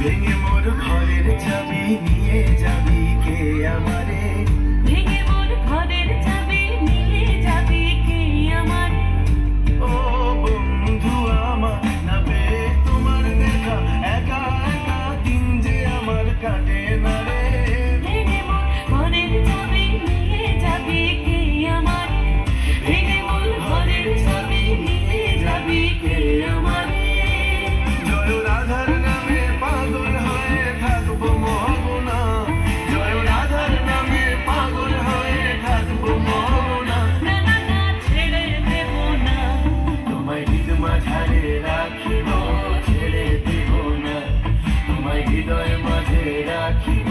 ভেঙে মোর ঘরের চাবি নিয়ে যাবি কে আমারে, ভেঙে মোর ঘরের চাবি নিয়ে যাবি কে আমার। ও বন্ধু আমার না পেয়ে তোমার দেখা একা একা দিন যে আমার কাটে না রে। ভেঙে মোর ঘরের চাবি নিয়ে যাবি কে আমার, ভেঙে মোর ঘরের চাবি নিয়ে যাবি কে আমার। জয় রাধার নামে পাগল হয়ে থাকবো মোহনা, জয় রাধার নামে পাগল হয়ে থাকবো মোহনা। না না না ছেড়ে দেব না, তোমায় হৃদ মাঝারে রাখিব, ছেড়ে দেব না, তোমায় হৃদয় মাঝে রাখিব।